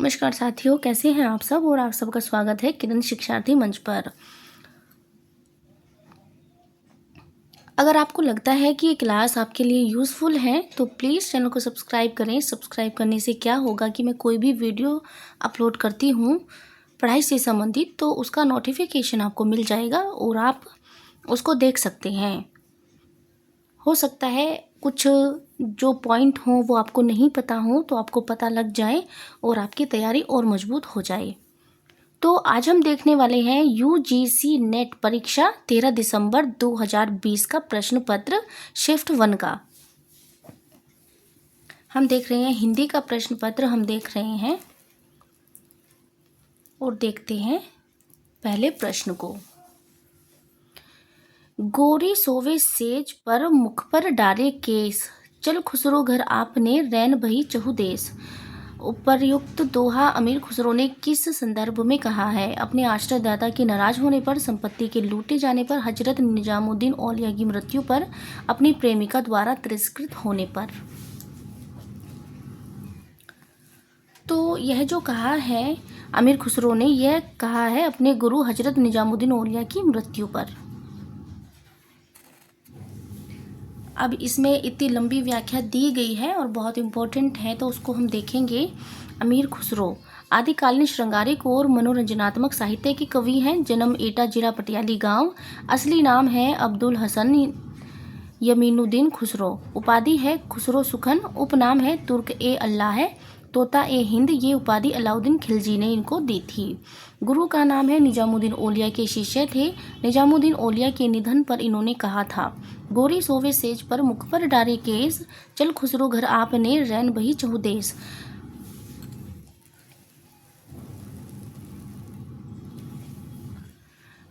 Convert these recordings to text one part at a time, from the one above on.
नमस्कार साथियों, कैसे हैं आप सब। और आप सबका स्वागत है किरण शिक्षार्थी मंच पर। अगर आपको लगता है कि ये क्लास आपके लिए यूज़फुल है तो प्लीज़ चैनल को सब्सक्राइब करें। सब्सक्राइब करने से क्या होगा कि मैं कोई भी वीडियो अपलोड करती हूँ पढ़ाई से संबंधित तो उसका नोटिफिकेशन आपको मिल जाएगा और आप उसको देख सकते हैं। हो सकता है कुछ जो पॉइंट हों वो आपको नहीं पता हो तो आपको पता लग जाए और आपकी तैयारी और मजबूत हो जाए। तो आज हम देखने वाले हैं यूजीसी नेट परीक्षा 13 दिसंबर 2020 का प्रश्न पत्र शिफ्ट 1 का। हम देख रहे हैं हिंदी का प्रश्न पत्र हम देख रहे हैं और देखते हैं पहले प्रश्न को। गोरी सोवे सेज पर मुख पर डारे केस, चल खुसरो घर आपने रैन बही चहु देश। उपर्युक्त दोहा अमीर खुसरो ने किस संदर्भ में कहा है? अपने आश्रयदाता के नाराज होने पर, संपत्ति के लूटे जाने पर, हजरत निजामुद्दीन औलिया की मृत्यु पर, अपनी प्रेमिका द्वारा तिरस्कृत होने पर। तो यह जो कहा है अमीर खुसरो ने, यह कहा है अपने गुरु हजरत निजामुद्दीन औलिया की मृत्यु पर। अब इसमें इतनी लंबी व्याख्या दी गई है और बहुत इम्पोर्टेंट है तो उसको हम देखेंगे। अमीर खुसरो आदिकालीन श्रृंगारिक और मनोरंजनात्मक साहित्य के कवि हैं। जन्म एटा जिला पटियाली गांव। असली नाम है अब्दुल हसन यमीनुद्दीन खुसरो। उपाधि है खुसरो सुखन। उपनाम है तुर्क ए अल्लाह है, तोता ए हिंद। ये उपाधि अलाउद्दीन खिलजी ने इनको दी थी। गुरु का नाम है निजामुद्दीन औलिया के शिष्य थे। निजामुद्दीन औलिया के निधन पर इन्होंने कहा था, गोरी सोवे सेज पर मुख पर डारे केस, चल खुसरो घर आपने रैन बही चहु देश।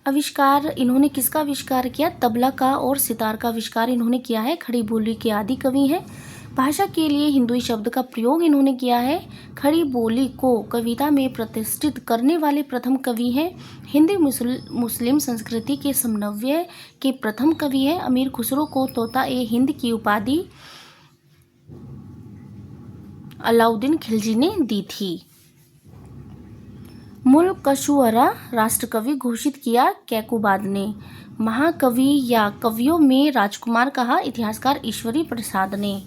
आविष्कार इन्होंने किसका आविष्कार किया? तबला का और सितार का आविष्कार इन्होंने किया है। खड़ी बोली के आदि कवि हैं। भाषा के लिए हिंदुई शब्द का प्रयोग इन्होंने किया है। खड़ी बोली को कविता में प्रतिष्ठित करने वाले प्रथम कवि हैं। हिंदी मुस्लिम संस्कृति के समन्वय के प्रथम कवि हैं। अमीर खुसरो को तोता ए हिंद की उपाधि अलाउद्दीन खिलजी ने दी थी। मुल्क कशुअरा राष्ट्रकवि घोषित किया कैकुबाद ने। महाकवि या कवियों में राजकुमार कहा इतिहासकार ईश्वरी प्रसाद ने।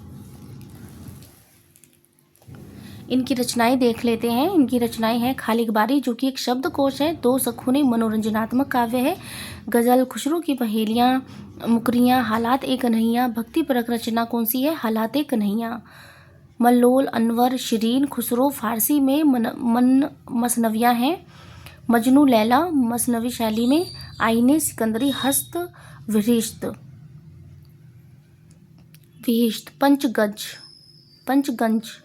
इनकी रचनाएं देख लेते हैं। इनकी रचनाएं हैं खालिकबारी जो कि एक शब्दकोश है। दो सखुने मनोरंजनात्मक काव्य है। गजल, खुसरो की पहेलियां, मुकरियां, हालात ए कन्हैया। भक्तिपरक रचना कौन सी है? हालात ए कन्हैया। मल्लोल, अनवर, शिरीन, खुसरो फारसी में मसनवियाँ हैं। मजनू लैला मसनवी शैली में। आईने सिकंदरी हस्त विहिश्त। पंचगंज।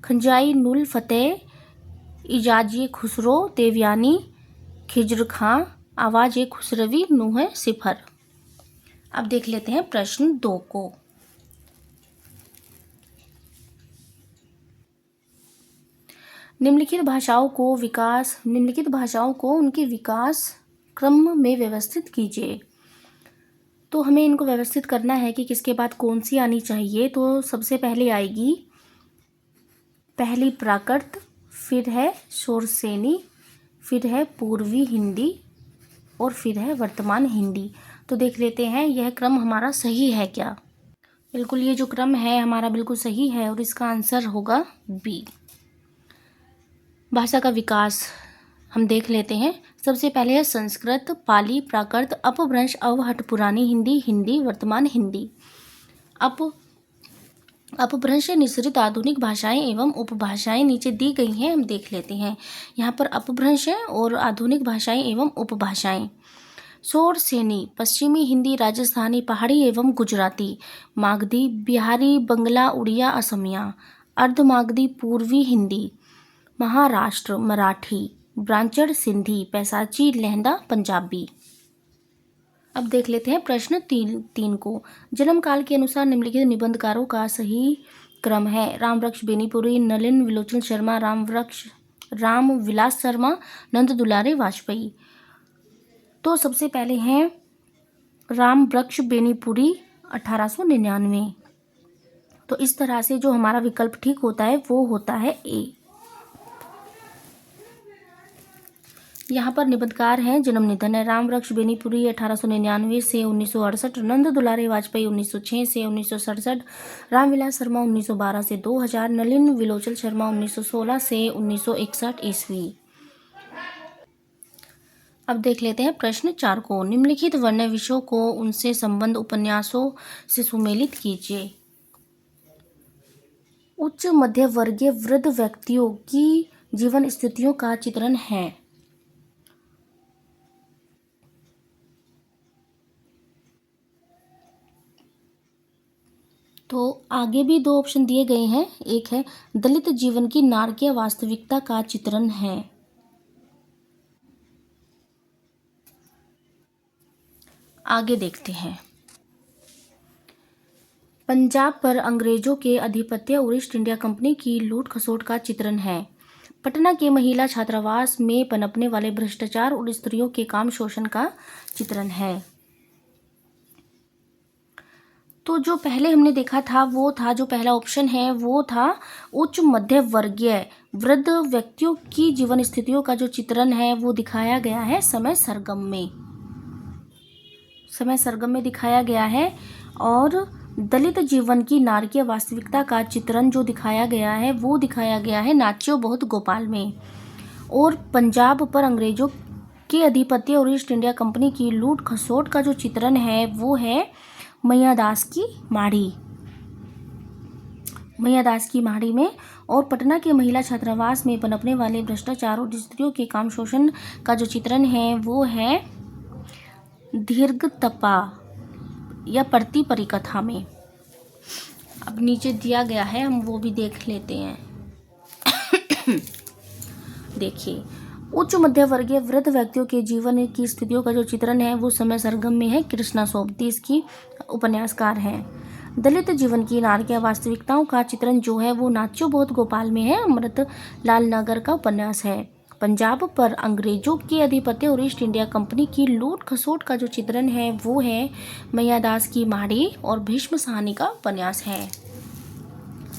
खंजाई नुल फतेह। इजाज़ खुसरो देवयानी। खिज्र खां। आवाज़ खुसरवी नूह सिफर। अब देख लेते हैं प्रश्न 2 को। निम्नलिखित भाषाओं को उनके विकास क्रम में व्यवस्थित कीजिए। तो हमें इनको व्यवस्थित करना है कि किसके बाद कौन सी आनी चाहिए। तो सबसे पहले आएगी पहली प्राकृत, फिर है शोरसेनी, फिर है पूर्वी हिंदी और फिर है वर्तमान हिंदी। तो देख लेते हैं यह क्रम हमारा सही है क्या। बिल्कुल ये जो क्रम है हमारा बिल्कुल सही है और इसका आंसर होगा बी। भाषा का विकास हम देख लेते हैं। सबसे पहले है संस्कृत, पाली, प्राकृत, अपभ्रंश, अवहट, पुरानी हिंदी, हिंदी, वर्तमान हिंदी। अपभ्रंश से निःसृत आधुनिक भाषाएं एवं उपभाषाएं नीचे दी गई हैं, हम देख लेते हैं। यहाँ पर अपभ्रंश है और आधुनिक भाषाएं एवं उपभाषाएं। शोरसेनी पश्चिमी हिंदी, राजस्थानी, पहाड़ी एवं गुजराती। मागधी बिहारी, बंगला, उड़िया, असमिया। अर्धमागधी पूर्वी हिंदी, महाराष्ट्र मराठी, ब्रांचड़ सिंधी, पैसाची लहंदा पंजाबी। अब देख लेते हैं प्रश्न 3 को। जन्म काल के अनुसार निम्नलिखित निबंधकारों का सही क्रम है। रामवृक्ष बेनीपुरी, नलिन विलोचन शर्मा, राम विलास शर्मा, नंद दुलारे वाजपेयी। तो सबसे पहले हैं रामवृक्ष बेनीपुरी 1899। तो इस तरह से जो हमारा विकल्प ठीक होता है वो होता है ए। यहाँ पर निबंधकार हैं, जन्म निधन है। राम वृक्ष बेनीपुरी 1899 से 1968, नंद दुलारे वाजपेयी 1906 से 1967, रामविलास शर्मा 1912 से 2000, नलिन विलोचन शर्मा 1916 से 1961 ईस्वी। अब देख लेते हैं प्रश्न 4 को। निम्नलिखित वर्ण विषयों को उनसे संबंध उपन्यासों से सुमेलित कीजिए। उच्च मध्य वर्गीय वृद्ध व्यक्तियों की जीवन स्थितियों का चित्रण है। तो आगे भी 2 ऑप्शन दिए गए हैं। एक है दलित जीवन की नारकीय वास्तविकता का चित्रण है। आगे देखते हैं। पंजाब पर अंग्रेजों के आधिपत्य और ईस्ट इंडिया कंपनी की लूट खसोट का चित्रण है। पटना के महिला छात्रावास में पनपने वाले भ्रष्टाचार और स्त्रियों के काम शोषण का चित्रण है। तो जो पहले हमने देखा था वो था, जो पहला ऑप्शन है वो था उच्च मध्य वर्गीय वृद्ध व्यक्तियों की जीवन स्थितियों का जो चित्रण है वो दिखाया गया है समय सरगम में। समय सरगम में दिखाया गया है। और दलित जीवन की नारकीय वास्तविकता का चित्रण जो दिखाया गया है वो दिखाया गया है नाच्यो बहुत गोपाल में। और पंजाब पर अंग्रेजों के आधिपत्य और ईस्ट इंडिया कंपनी की लूट खसोट का जो चित्रण है वो है मैयादास की माड़ी। मैयादास की माड़ी में। और पटना के महिला छात्रावास में पनपने वाले भ्रष्टाचार और स्त्रियों के काम शोषण का जो चित्रण है वो है दीर्घतपा या प्रति परिकथा में। अब नीचे दिया गया है, हम वो भी देख लेते हैं। देखिए, उच्च मध्य वर्गीय वृद्ध व्यक्तियों के जीवन की स्थितियों का जो चित्रण है वो समय सरगम में है। कृष्णा सोबती इसकी उपन्यासकार हैं। दलित जीवन की नारकीय वास्तविकताओं का चित्रण जो है वो नाच्यो बहुत गोपाल में है। अमृत लाल नगर का उपन्यास है। पंजाब पर अंग्रेजों के आधिपत्य और ईस्ट इंडिया कंपनी की लूट खसोट का जो चित्रण है वो है मैयादास की माड़ी और भीष्म साहनी का उपन्यास है।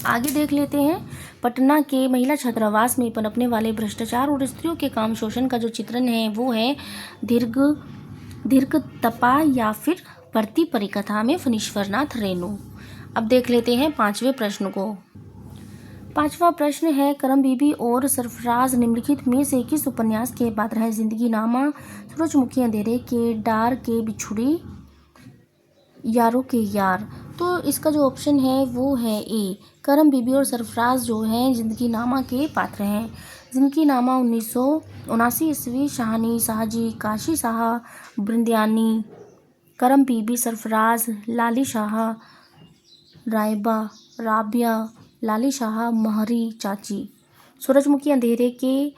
आगे देख लेते हैं। पटना के महिला छात्रावास में पनपने वाले भ्रष्टाचार और स्त्रियों के काम शोषण का जो चित्रण है वो है दीर्घतपा या फिर प्रति परिकथा में फणीश्वरनाथ रेणु। अब देख लेते हैं 5वें प्रश्न को। 5वां प्रश्न है, करम बीबी और सरफराज निम्नलिखित में से किस उपन्यास के पात्र हैं? जिंदगी नामा, सूरजमुखी अंधेरे के, डार के बिछुड़ी, यारों के यार। तो इसका जो ऑप्शन है वो है ए, करम बीबी और सरफराज जो हैं जिंदगी नामा के पात्र हैं। जिंदगी नामा 1979 ईस्वी, शाहनी शाहजी, काशी शाह, बृंदयानी, करम बीबी, सरफराज, लाली शाह, रायबा, राबिया, लाली शाह, महरी चाची। सूरजमुखी अंधेरे के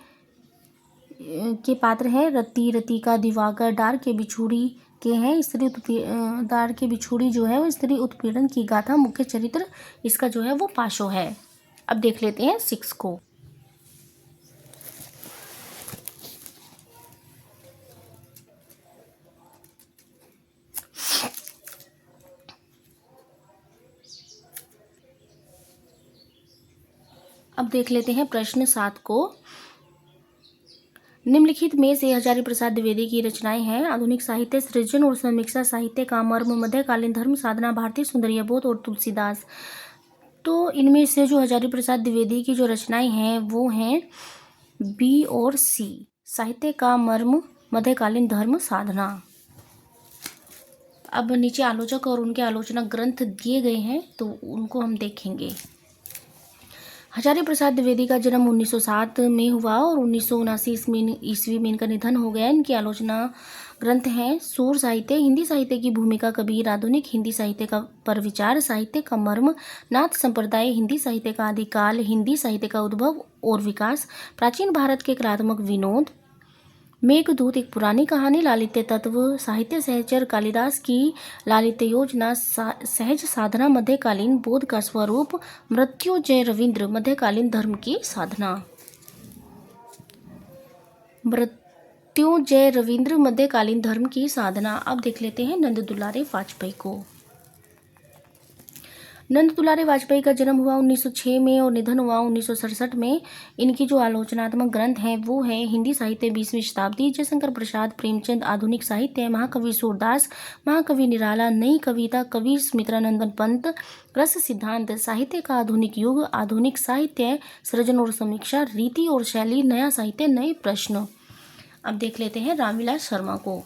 पात्र हैं रति, रतिका, दिवाकर। डार के बिछुड़ी के हैं स्त्री डार के बिछुड़ी जो है वो स्त्री उत्पीड़न की गाथा। मुख्य चरित्र इसका जो है वो पाशो है। अब देख लेते हैं 6 को। अब देख लेते हैं प्रश्न 7 को। निम्नलिखित में से हजारी प्रसाद द्विवेदी की रचनाएं हैं। आधुनिक साहित्य सृजन और समीक्षा, साहित्य का मर्म, मध्यकालीन धर्म साधना, भारतीय सुंदरीय बोध और तुलसीदास। तो इनमें से जो हजारी प्रसाद द्विवेदी की जो रचनाएं हैं वो हैं बी और सी, साहित्य का मर्म, मध्यकालीन धर्म, साधना। अब नीचे आलोचक और उनके आलोचना ग्रंथ दिए गए हैं तो उनको हम देखेंगे। हजारी प्रसाद द्विवेदी का जन्म 1907 में हुआ और 1979 ईस्वी में इनका निधन हो गया। इनकी आलोचना ग्रंथ हैं सूर साहित्य, हिंदी साहित्य की भूमिका, कबीर, आधुनिक हिंदी साहित्य का पर विचार, साहित्य का मर्म, नाथ संप्रदाय, हिंदी साहित्य का आदिकाल, हिंदी साहित्य का उद्भव और विकास, प्राचीन भारत के कलात्मक विनोद, मेघदूत एक पुरानी कहानी, लालित्य तत्व, साहित्य सहचर, कालिदास की लालित्य योजना, सहज साधना, मध्यकालीन बोध का स्वरूप, मृत्युंजय रविंद्र, मध्यकालीन धर्म की साधना। मृत्युंजय रविंद्र, मध्यकालीन धर्म की साधना। अब देख लेते हैं नंद दुलारे वाजपेयी को। नंद दुलारे वाजपेयी का जन्म हुआ 1906 में और निधन हुआ 1967 में। इनकी जो आलोचनात्मक ग्रंथ हैं वो है हिंदी साहित्य 20वीं शताब्दी, जयशंकर प्रसाद, प्रेमचंद, आधुनिक साहित्य, महाकवि सूरदास, महाकवि निराला, नई कविता, कवि सुमित्रानंदन पंत, रस सिद्धांत, साहित्य का आधुनिक युग, आधुनिक साहित्य, सृजन और समीक्षा, रीति और शैली, नया साहित्य, नए प्रश्न। अब देख लेते हैं रामविलास शर्मा को।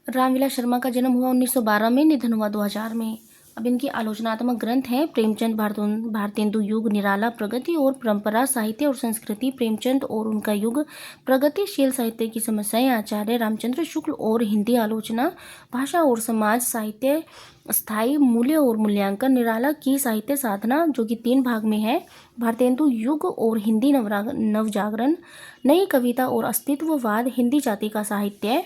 रामविलास शर्मा का जन्म हुआ 1912 में, निधन हुआ 2000 में। अब इनकी आलोचनात्मक ग्रंथ हैं प्रेमचंद, भारतेंदु युग, निराला, प्रगति और परंपरा, साहित्य और संस्कृति, प्रेमचंद और उनका युग, प्रगतिशील साहित्य की समस्याएं, आचार्य रामचंद्र शुक्ल और हिंदी आलोचना, भाषा और समाज, साहित्य, स्थायी मूल्य और मूल्यांकन, निराला की साहित्य साधना जो कि 3 भाग में है, भारतेंदु युग और हिंदी नवजागरण, नई कविता और अस्तित्ववाद, हिंदी जाति का साहित्य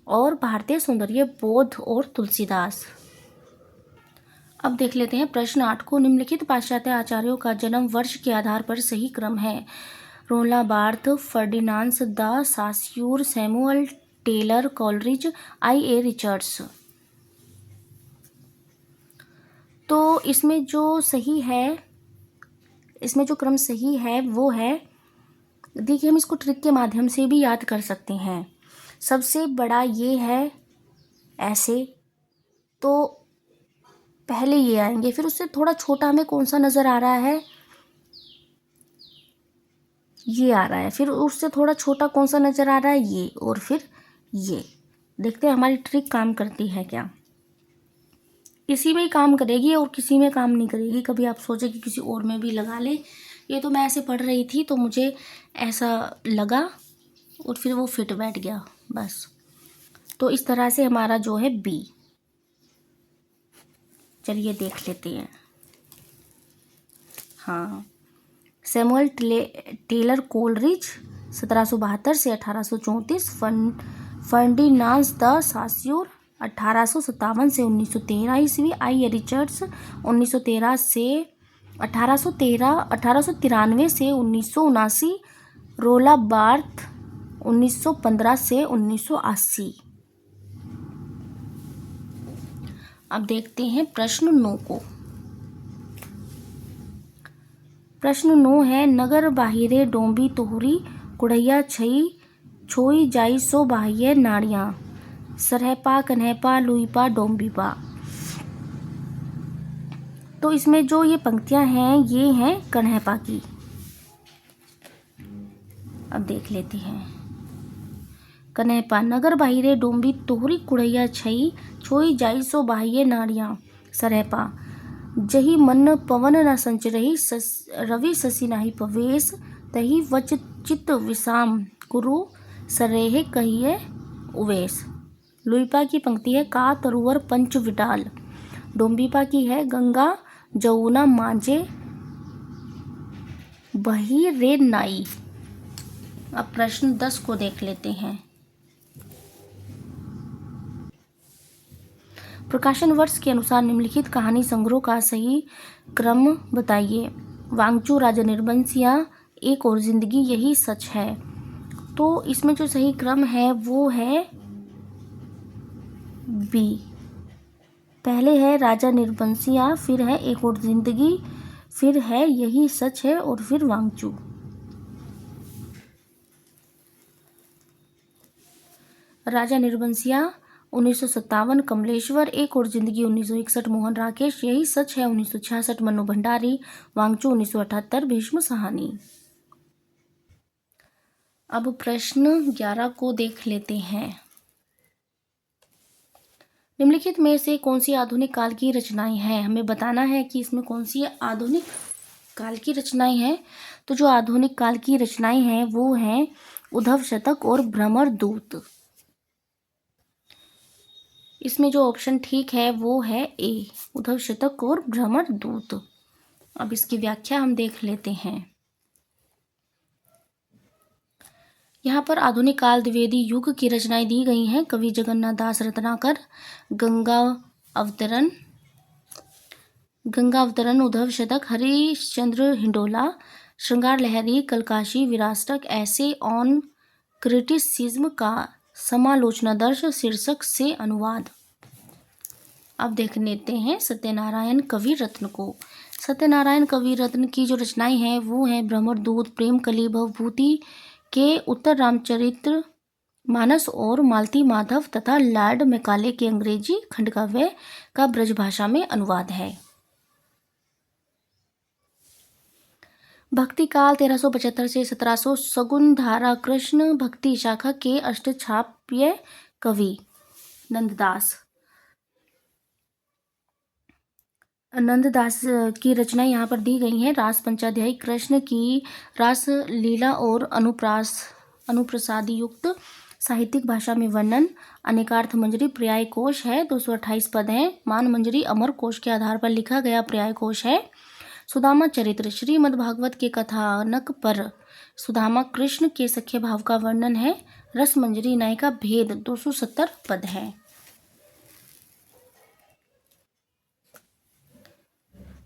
और भारतीय सौंदर्य बोध और तुलसीदास। अब देख लेते हैं प्रश्न 8 को। निम्नलिखित पाश्चात्य आचार्यों का जन्म वर्ष के आधार पर सही क्रम है। रोला Barthes, Ferdinand de Saussure, Samuel Taylor Coleridge, I.A. Richards. तो इसमें जो सही है, इसमें जो क्रम सही है वो है, देखिए हम इसको ट्रिक के माध्यम से भी याद कर सकते हैं। सबसे बड़ा ये है ऐसे, तो पहले ये आएंगे, फिर उससे थोड़ा छोटा हमें कौन सा नज़र आ रहा है, ये आ रहा है, फिर उससे थोड़ा छोटा कौन सा नज़र आ रहा है, ये, और फिर ये। देखते हैं हमारी ट्रिक काम करती है क्या। किसी में ही काम करेगी और किसी में काम नहीं करेगी। कभी आप सोचे कि किसी और में भी लगा ले। ये तो मैं ऐसे पढ़ रही थी तो मुझे ऐसा लगा और फिर वो फिट बैठ गया बस। तो इस तरह से हमारा जो है बी। चलिए देख लेते हैं। हाँ, सैमुअल टेलर कोलरिज 1772 से 1834, फर्डिनांड द सास्यूर 1857 से 1913 ईस्वी, I.A. रिचर्ड्स 1893 से 1979, रोला बार्थ 1915 से 1980। अब देखते हैं प्रश्न 9 को। प्रश्न 9 है, नगर बाहिरे डोंबी तोहरी कुड़ैया छई छोई जाई सो बाह्य नाड़ियाँ, सरहपा, कन्हैपा, लुईपा, डोंबीपा। तो इसमें जो ये पंक्तियां हैं ये हैं कन्हैपा की। अब देख लेते हैं। कन्हैपा, नगर बाहिरे डोंबी तोहरी कुड़ैया छई छोई जाई सो बाह्य नाड़ियाँ, सरहपा, जही मन पवन न संचरही, रवि शशि नाही पवेश, तही वच चित विषाम कुरु, सरेह कहिए उवेश। लुईपा की पंक्ति है, का तरुवर पंच विडाल। डोंबीपा की है, गंगा जमुना मांझे बही रे नाई। अब प्रश्न 10 को देख लेते हैं। प्रकाशन वर्ष के अनुसार निम्नलिखित कहानी संग्रह का सही क्रम बताइए। वांगचू, राजा निर्बंसिया, एक और जिंदगी, यही सच है। तो इसमें जो सही क्रम है वो है बी। पहले है राजा निर्बंसिया, फिर है एक और जिंदगी, फिर है यही सच है और फिर वांगचू। राजा निर्बंसिया 1957, कमलेश्वर, एक और जिंदगी 1961, मोहन राकेश, यही सच है 1966, मनु भंडारी, वांगचू 1978, भीष्म साहनी। अब प्रश्न 11 को देख लेते हैं। निम्नलिखित में से कौन सी आधुनिक काल की रचनाएं हैं। हमें बताना है कि इसमें कौन सी आधुनिक काल की रचनाएं हैं। तो जो आधुनिक काल की रचनाएं हैं वो हैं उद्धव शतक और भ्रमर दूत। इसमें जो ऑप्शन ठीक है वो है ए, उद्धव शतक और भ्रमर दूत। अब इसकी व्याख्या हम देख लेते हैं। यहाँ पर आधुनिक काल द्विवेदी युग की रचनाएं दी गई हैं। कवि जगन्नाथ दास रत्नाकर, गंगा अवतरण, उद्धव शतक, हरिश्चंद्र हिंडोला, श्रृंगार लहरी, कलकाशी, विरासतक, ऐसे ऑन क्रिटिसिज्म का समालोचनादर्श शीर्षक से अनुवाद। अब देख लेते हैं सत्यनारायण कवि रत्न को। सत्यनारायण कवि रत्न की जो रचनाएं हैं वो हैं ब्रह्मदूत, प्रेम कली, भवभूति के उत्तर रामचरित्र मानस और मालती माधव तथा लॉर्ड मैकाले के अंग्रेजी खंडकाव्य का ब्रज भाषा में अनुवाद है। भक्ति काल 1375 से 1700, सगुन धारा कृष्ण भक्ति शाखा के अष्टछाप्य कवि नंददास की रचनाएं यहाँ पर दी गई हैं। रास पंचाध्यायी, कृष्ण की रास लीला और अनुप्रसादी युक्त साहित्यिक भाषा में वर्णन, अनेकार्थ मंजरी पर्याय कोश है, 228 पद हैं। मान मंजरी अमर कोश के आधार पर लिखा गया पर्याय कोश है। सुदामा चरित्र, श्रीमद् भागवत के कथानक पर सुदामा कृष्ण के सख्य भाव का वर्णन है। रस मंजरी नायिका भेद, 270 पद है।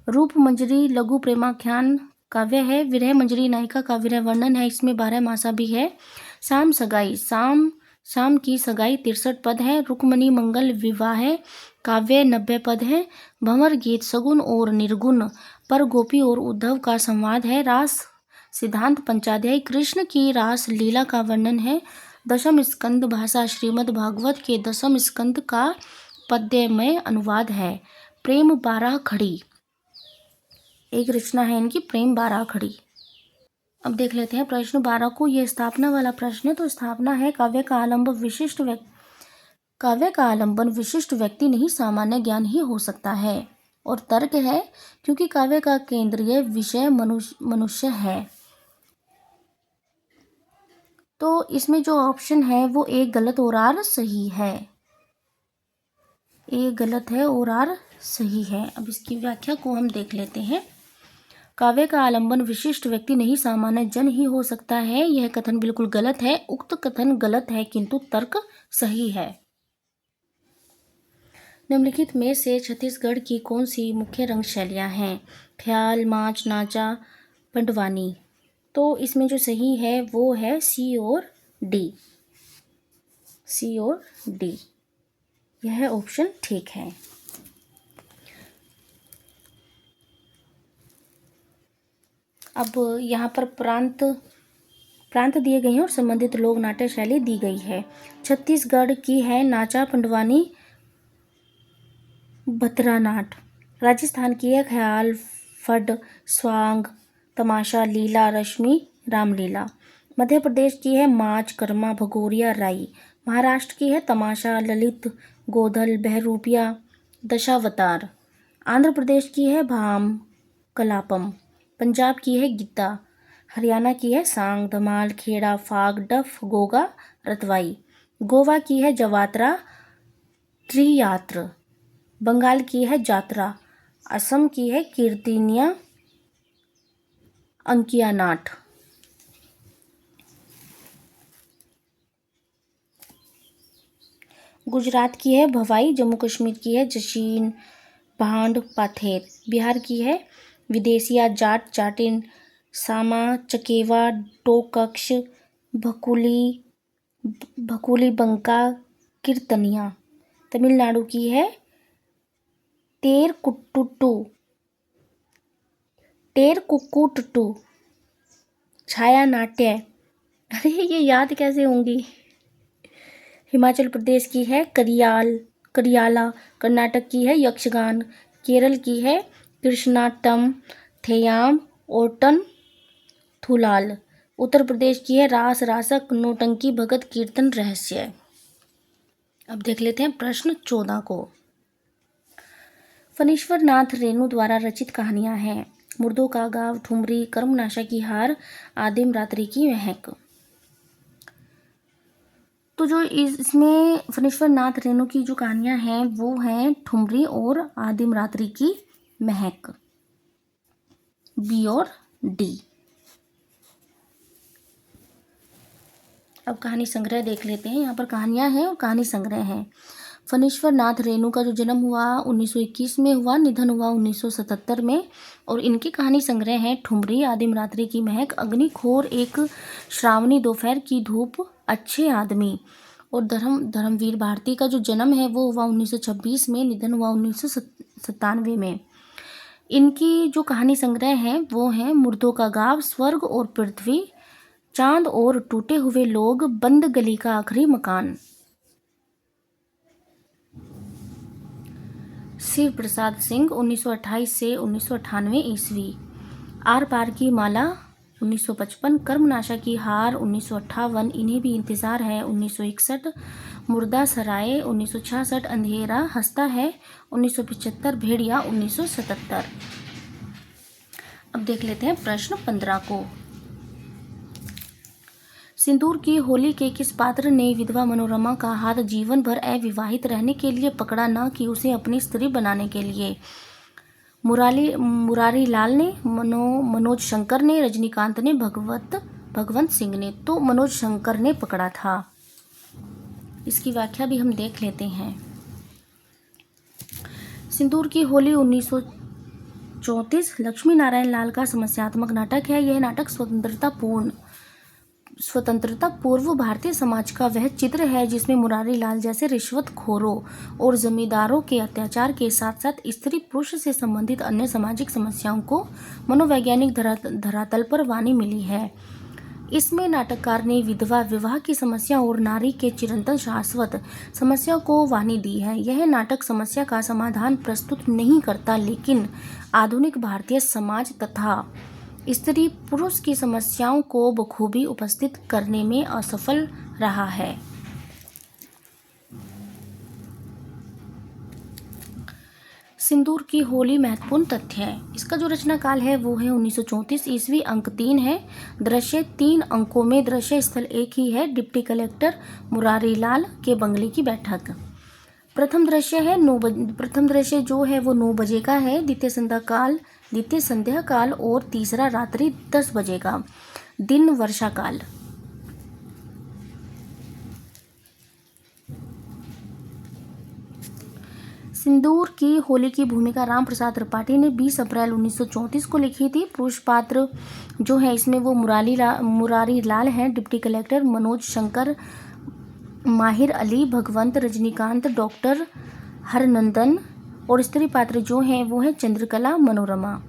रूप मंजरी लघु प्रेमाख्यान काव्य है। विरह मंजरी नायिका का विरह वर्णन है, इसमें 12 मासा भी है। शाम सगाई, शाम की सगाई 63 पद है। रुक्मणी मंगल विवाह काव्य 90 पद है। भंवर गीत सगुन और निर्गुण पर गोपी और उद्धव का संवाद है। रास सिद्धांत पंचाध्यायी, कृष्ण की रास लीला का वर्णन है। दशम स्कंद भाषा श्रीमद् भागवत के दशम स्कंद का पद्यमय अनुवाद है। प्रेम 12 खड़ी, एक रचना है इनकी प्रेम 12 खड़ी। अब देख लेते हैं प्रश्न 12 को। यह स्थापना वाला प्रश्न है, तो स्थापना है काव्य का आलंबन विशिष्ट व्यक्ति नहीं सामान्य ज्ञान ही हो सकता है। और तर्क है क्योंकि काव्य का केंद्रीय विषय मनुष्य है। तो इसमें जो ऑप्शन है वो एक गलत और आर सही है, एक गलत है और आर सही है। अब इसकी व्याख्या को हम देख लेते हैं। काव्य का आलंबन विशिष्ट व्यक्ति नहीं सामान्य जन ही हो सकता है, यह कथन बिल्कुल गलत है। उक्त कथन गलत है किंतु तर्क सही है। निम्नलिखित में से छत्तीसगढ़ की कौन सी मुख्य रंग शैलियाँ हैं? ख्याल, माच, नाचा, पंडवानी। तो इसमें जो सही है वो है सी और डी। यह ऑप्शन ठीक है। अब यहाँ पर प्रांत दिए गए हैं और संबंधित लोक नाट्य शैली दी गई है। छत्तीसगढ़ की है नाचा, पंडवानी, भतरानाट। राजस्थान की है ख्याल, फड, स्वांग, तमाशा, लीला, रश्मि, रामलीला। मध्य प्रदेश की है माच, कर्मा, भगोरिया, राई। महाराष्ट्र की है तमाशा, ललित, गोधल, बहरूपिया, दशावतार। आंध्र प्रदेश की है भाम, कलापम। पंजाब की है गीता। हरियाणा की है सांग, धमाल, खेड़ा, फाग, डफ, गोगा, रतवाई। गोवा की है जवात्रा, त्रियात्र। बंगाल की है जात्रा। असम की है कीर्तनिया, अंकिया नाट। गुजरात की है भवाई। जम्मू कश्मीर की है जशीन, भांड, पाथेर। बिहार की है विदेशिया, जाट, जाटिन, सामा, चकेवा, टोकक्ष, भकुली बंका, कीर्तनिया। तमिलनाडु की है टेरकुकुटू, छाया नाट्य। अरे ये याद कैसे होंगी। हिमाचल प्रदेश की है करियाला। कर्नाटक की है यक्षगान। केरल की है कृष्णाटम, थेयाम, ओटन, थुलाल। उत्तर प्रदेश की है रास, रासक, नौटंकी, भगत, कीर्तन, रहस्य। अब देख लेते हैं प्रश्न 14 को। फणीश्वर नाथ रेणु द्वारा रचित कहानियां हैं। मुर्दों का गाँव, ठुमरी, कर्मनाशा की हार, आदिम रात्रि की महक। तो जो इसमें फणीश्वर नाथ रेणु की जो कहानियां हैं वो हैं ठुमरी और आदिम रात्रि की महक, बी और डी। अब कहानी संग्रह देख लेते हैं। यहाँ पर कहानियां हैं और कहानी संग्रह हैं। फणीश्वर नाथ रेणु का जो जन्म हुआ 1921 में हुआ, निधन हुआ 1977 में। और इनकी कहानी संग्रह हैं ठुमरी, आदिम रात्रि की महक, अग्निखोर, एक श्रावणी दोपहर की धूप, अच्छे आदमी। और धर्मवीर भारती का जो जन्म है वो हुआ 1926 में, निधन हुआ 1997 में। इनकी जो कहानी संग्रह है वो है मुर्दों का गाँव, स्वर्ग और पृथ्वी, चांद और टूटे हुए लोग, बंद गली का आखिरी मकान। शिव प्रसाद सिंह 1928 से 1998 ईस्वी। आर पार की माला 1955, कर्मनाशा की हार 1958, इन्हें भी इंतजार है 1961, मुर्दा सराय 1966, अंधेरा हंसता है 1975, भेड़िया 1977। अब देख लेते हैं प्रश्न 15 को। सिंदूर की होली के किस पात्र ने विधवा मनोरमा का हाथ जीवन भर अविवाहित रहने के लिए पकड़ा, न कि उसे अपनी स्त्री बनाने के लिए? मुरारी लाल ने, मनोज शंकर ने, रजनीकांत ने, भगवंत सिंह ने। तो मनोज शंकर ने पकड़ा था। इसकी व्याख्या भी हम देख लेते हैं। सिंदूर की होली 1934 लक्ष्मी नारायण लाल का समस्यात्मक नाटक है। यह नाटक स्वतंत्रता पूर्व भारतीय समाज का वह चित्र है जिसमें मुरारी लाल जैसे रिश्वतखोरों और जमींदारों के अत्याचार के साथ साथ स्त्री पुरुष से संबंधित अन्य सामाजिक समस्याओं को मनोवैज्ञानिक धरातल पर वाणी मिली है। इसमें नाटककार ने विधवा विवाह की समस्या और नारी के चिरंतन शाश्वत समस्या को वाणी दी है। यह नाटक समस्या का समाधान प्रस्तुत नहीं करता, लेकिन आधुनिक भारतीय समाज तथा स्त्री पुरुष की समस्याओं को बखूबी उपस्थित करने में असफल रहा है। सिंदूर की होली महत्वपूर्ण तथ्य है। इसका जो रचना काल है वो है 1934 ईस्वी, अंक 3 है। दृश्य 3 अंकों में, दृश्य स्थल एक ही है, डिप्टी कलेक्टर मुरारी लाल के बंगले की बैठक। प्रथम दृश्य जो है वो 9 बजे का है, द्वितीय संध्या काल और तीसरा रात्रि 10 बजे का, दिन वर्षा काल। सिंदूर की होली की भूमिका राम प्रसाद त्रिपाठी ने 20 अप्रैल 1934 को लिखी थी। पुरुष पात्र जो है इसमें वो मुरारी लाल हैं, डिप्टी कलेक्टर मनोज शंकर, माहिर अली, भगवंत, रजनीकांत, डॉक्टर हरनंदन, और स्त्री पात्र जो हैं वो है चंद्रकला, मनोरमा।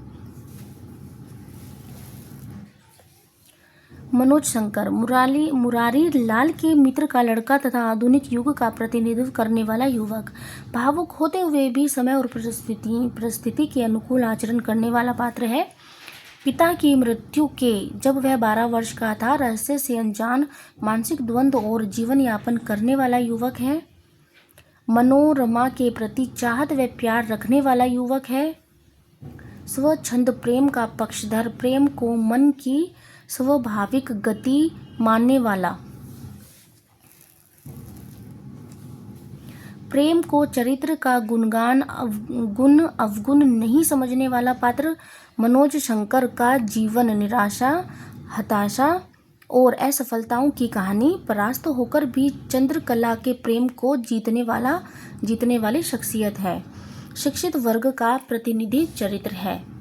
मनोज शंकर मुरारी लाल के मित्र का लड़का तथा आधुनिक युग का प्रतिनिधित्व करने वाला युवक, भावुक होते हुए भी समय और परिस्थिति के अनुकूल आचरण करने वाला पात्र है। पिता की मृत्यु के जब वह 12 वर्ष का था, रहस्य से अनजान, मानसिक द्वंद्व और जीवन यापन करने वाला युवक है। मनोरमा के प्रति चाहत व प्यार रखने वाला युवक है। स्वच्छंद प्रेम का पक्षधर, प्रेम को मन की स्वाभाविक गति मानने वाला, प्रेम को चरित्र का गुण अवगुण नहीं समझने वाला पात्र। मनोज शंकर का जीवन निराशा, हताशा और असफलताओं की कहानी, परास्त होकर भी चंद्रकला के प्रेम को जीतने वाली शख्सियत है। शिक्षित वर्ग का प्रतिनिधि चरित्र है।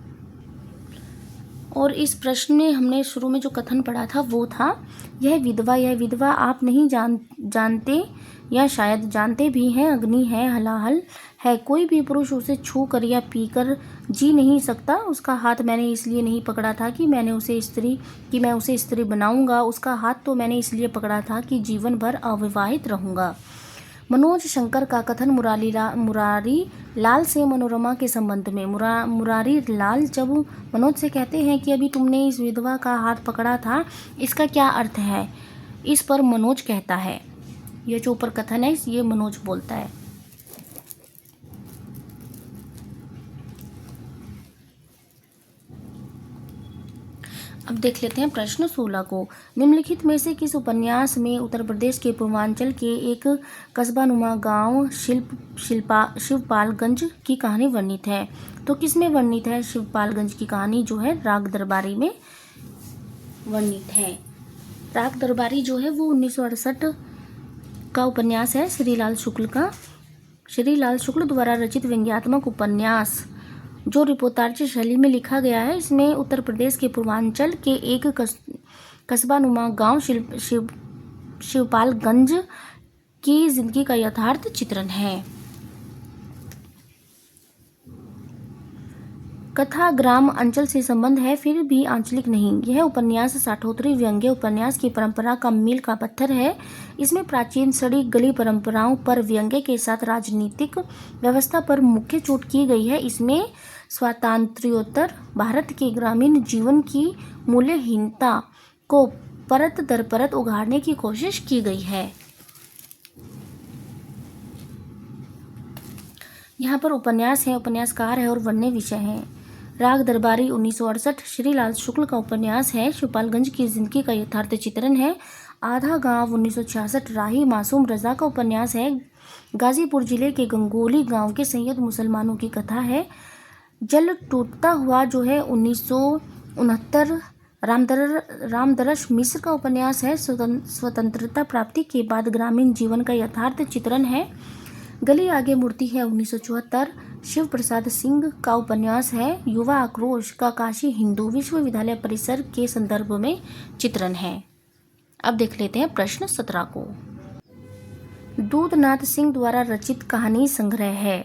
और इस प्रश्न में हमने शुरू में जो कथन पढ़ा था वो था, यह विधवा आप नहीं जानते या शायद जानते भी हैं, अग्नि है, हलाहल है, कोई भी पुरुष उसे छू कर या पीकर जी नहीं सकता। उसका हाथ मैंने इसलिए नहीं पकड़ा था कि मैं उसे स्त्री बनाऊंगा, उसका हाथ तो मैंने इसलिए पकड़ा था कि जीवन भर अविवाहित रहूंगा। मनोज शंकर का कथन मुरारी लाल से मनोरमा के संबंध में। मुरारी लाल जब मनोज से कहते हैं कि अभी तुमने इस विधवा का हाथ पकड़ा था, इसका क्या अर्थ है, इस पर मनोज कहता है, यह जो ऊपर कथन है ये मनोज बोलता है। अब देख लेते हैं प्रश्न 16 को। निम्नलिखित में से किस उपन्यास में उत्तर प्रदेश के पूर्वांचल के एक कस्बानुमा गांव शिवपालगंज की कहानी वर्णित है? तो किसमें वर्णित है? शिवपालगंज की कहानी जो है राग दरबारी में वर्णित है। राग दरबारी जो है वो 1968 का उपन्यास है, श्रीलाल शुक्ल द्वारा रचित व्यंग्यात्मक उपन्यास जो रिपोर्तार्ज शैली में लिखा गया है। इसमें उत्तर प्रदेश के पूर्वांचल के एक कस्बानुमा गांव शिवपालगंज की जिंदगी का यथार्थ चित्रण है। कथा ग्राम अंचल से संबंध है, फिर भी आंचलिक नहीं। यह उपन्यास साठोत्तरी व्यंग्य उपन्यास की परंपरा का मील का पत्थर है। इसमें प्राचीन सड़ी गली परंपराओं पर व्यंग्य के साथ राजनीतिक व्यवस्था पर मुख्य चोट की गई है। इसमें स्वातंत्र्योत्तर भारत के ग्रामीण जीवन की मूल्यहीनता को परत दर परत उगाड़ने की कोशिश की गई है। यहाँ पर उपन्यास है, उपन्यासकार है और वन्य विषय है। राग दरबारी 1968 श्रीलाल शुक्ल का उपन्यास है। शिवपालगंज की जिंदगी का यथार्थ चित्रण है। आधा गांव 1966 राही मासूम रजा का उपन्यास है। गाजीपुर जिले के गंगोली गांव के सैयद मुसलमानों की कथा है। जल टूटता हुआ जो है 1969 रामदरस मिश्र का उपन्यास है। स्वतंत्रता प्राप्ति के बाद ग्रामीण जीवन का यथार्थ चित्रण है। गली आगे मुड़ती है 1974 शिव प्रसाद सिंह का उपन्यास है। युवा आक्रोश का काशी हिंदू विश्वविद्यालय परिसर के संदर्भ में चित्रण है। अब देख लेते हैं प्रश्न 17 को। दूधनाथ सिंह द्वारा रचित कहानी संग्रह है।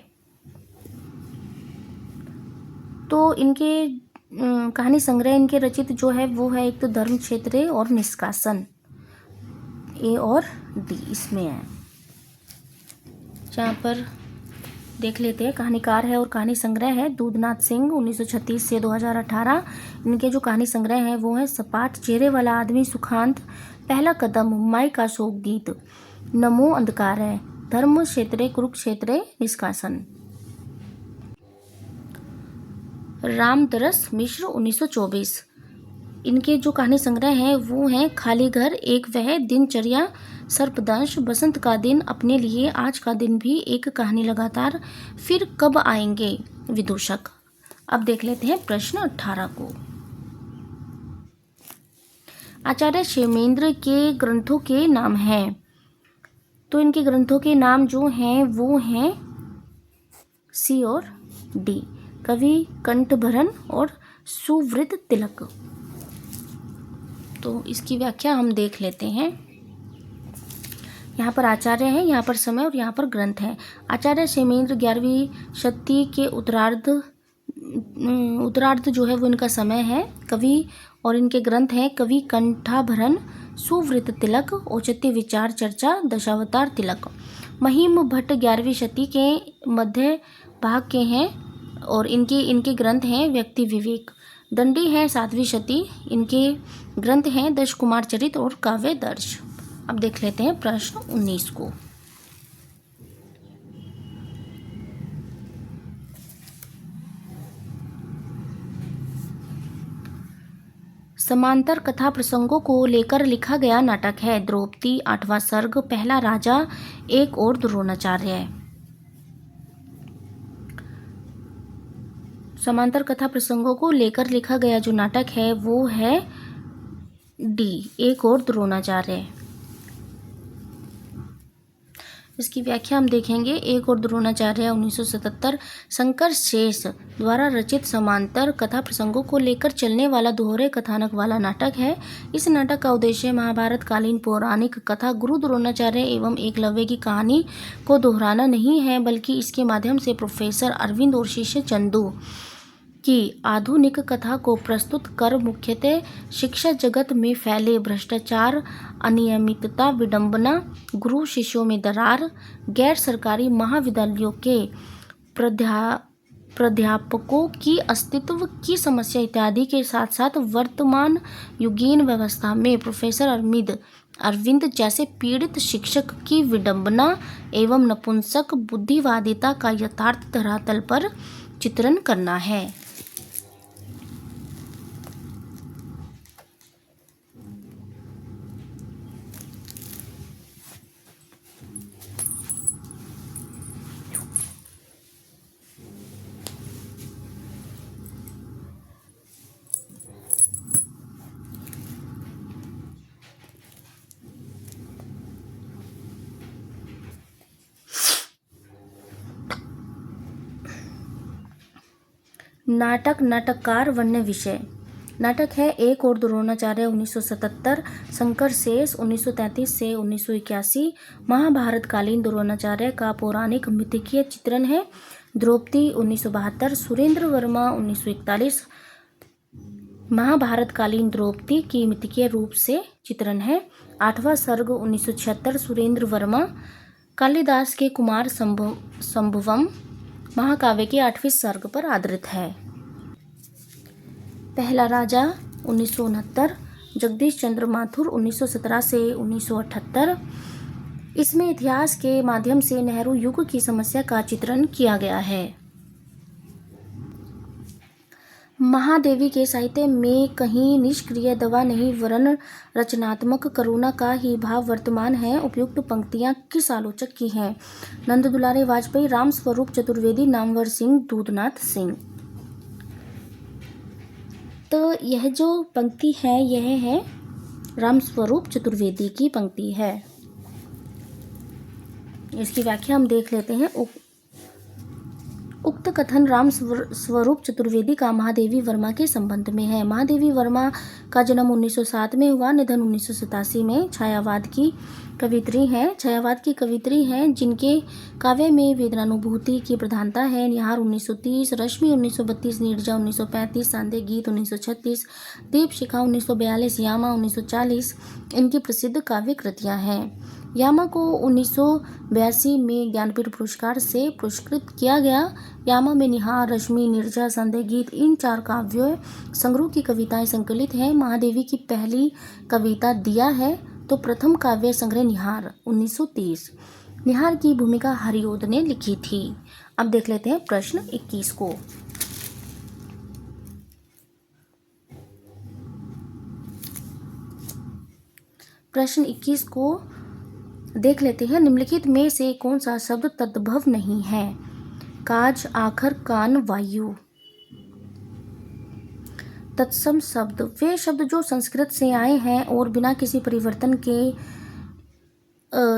तो इनके कहानी संग्रह इनके रचित जो है वो है, एक तो धर्म क्षेत्र और निष्कासन, ए और डी इसमें है। जहाँ पर देख लेते हैं, कहानीकार है और कहानी संग्रह है दूधनाथ सिंह 1936 से 2018। इनके जो कहानी संग्रह है वो है सपाट चेहरे वाला आदमी सुखांत, पहला कदम, माई का शोक गीत, नमो अंधकार है, धर्म क्षेत्र, कुरुक्षेत्र, निष्कासन। रामदरस मिश्र 1924। इनके जो कहानी संग्रह हैं वो हैं खाली घर, एक वह, दिनचर्या, सर्पदंश, बसंत का दिन, अपने लिए, आज का दिन भी, एक कहानी लगातार, फिर कब आएंगे, विदूषक। अब देख लेते हैं प्रश्न 18 को। आचार्य क्षेमेंद्र के ग्रंथों के नाम हैं। तो इनके ग्रंथों के नाम जो हैं वो हैं सी और डी, कवि कंठभरण और सुवृत तिलक। तो इसकी व्याख्या हम देख लेते हैं। यहाँ पर आचार्य है, यहाँ पर समय और यहाँ पर ग्रंथ है। आचार्य क्षेमेंद्र 11वीं शती के उत्तरार्ध जो है वो इनका समय है। कवि और इनके ग्रंथ हैं कवि कंठाभरण, सुवृत तिलक, औचित्य विचार चर्चा, दशावतार तिलक। महिम भट्ट 11वीं शती के मध्य भाग के हैं और इनके ग्रंथ हैं व्यक्ति विवेक। दंडी है 7वीं शती, इनके ग्रंथ हैं दश कुमार चरित और काव्य दर्श। अब देख लेते हैं प्रश्न 19 को। समांतर कथा प्रसंगों को लेकर लिखा गया नाटक है। द्रौपदी, 8वां सर्ग, पहला राजा, एक और द्रोणाचार्य। समांतर कथा प्रसंगों को लेकर लिखा गया जो नाटक है वो है डी, एक और द्रोणाचार्य। इसकी व्याख्या हम देखेंगे। एक और द्रोणाचार्य 1977 शंकर शेष द्वारा रचित समांतर कथा प्रसंगों को लेकर चलने वाला दोहरे कथानक वाला नाटक है। इस नाटक का उद्देश्य महाभारत कालीन पौराणिक कथा गुरु द्रोणाचार्य एवं एकलव्य की कहानी को दोहराना नहीं है, बल्कि इसके माध्यम से प्रोफेसर अरविंद और शिष्य चंदू की आधुनिक कथा को प्रस्तुत कर मुख्यतः शिक्षा जगत में फैले भ्रष्टाचार, अनियमितता, विडंबना, गुरु शिष्यों में दरार, गैर सरकारी महाविद्यालयों के प्राध्यापकों की अस्तित्व की समस्या इत्यादि के साथ साथ वर्तमान युगीन व्यवस्था में प्रोफेसर अरविंद जैसे पीड़ित शिक्षक की विडंबना एवं नपुंसक बुद्धिवादिता का यथार्थ धरातल पर चित्रण करना है। नाटक, नाटककार, वन्य विषय। नाटक है एक और द्रोणाचार्य 1977, शंकर शेष 1933 से 1981। महाभारतकालीन द्रोणाचार्य का पौराणिक मिथकीय चित्रण है द्रौपदी 1972, सुरेंद्र वर्मा 1941। महाभारतकालीन द्रौपदी की मिथकीय रूप से चित्रण है। आठवां सर्ग 1976, सुरेंद्र वर्मा। कालिदास के कुमार संभवम महाकाव्य के 8वें सर्ग पर आधारित है। पहला राजा 1969, जगदीश चंद्र माथुर 1917 से 1978। इसमें इतिहास के माध्यम से नेहरू युग की समस्या का चित्रण किया गया है। महादेवी के साहित्य में कहीं निष्क्रिय दवा नहीं वरन रचनात्मक करुणा का ही भाव वर्तमान है। उपयुक्त पंक्तियां किस आलोचक की हैं? नंद दुलारे वाजपेयी, राम स्वरूप चतुर्वेदी, नामवर सिंह, दूधनाथ सिंह। तो यह जो पंक्ति है यह है राम स्वरूप चतुर्वेदी की पंक्ति है। इसकी व्याख्या हम देख लेते हैं। उक्त कथन राम स्वरूप चतुर्वेदी का महादेवी वर्मा के संबंध में है। महादेवी वर्मा का जन्म 1907 में हुआ, निधन 1987 में। छायावाद की कवित्री हैं जिनके काव्य में वेदनानुभूति की प्रधानता है। निहार 1930, रश्मि 1932, नीरजा 1935, सांध्य गीत 1936, दीपशिखा 1942, यामा 1940 इनकी प्रसिद्ध काव्य कृतियां हैं। यामा को 1982 में ज्ञानपीठ पुरस्कार से पुरस्कृत किया गया। यामा में निहार, रश्मि, नीरजा, संध्या गीत इन 4 काव्य संग्रह की कविताएं संकलित हैं। महादेवी की पहली कविता दिया है तो प्रथम काव्य संग्रह निहार 1930। निहार की भूमिका हरिओद ने लिखी थी। अब देख लेते हैं प्रश्न 21 को। प्रश्न 21 को देख लेते हैं। निम्नलिखित में से कौन सा शब्द तद्भव नहीं है? काज, आखर, कान, वायु। तत्सम शब्द वे शब्द जो संस्कृत से आए हैं और बिना किसी परिवर्तन के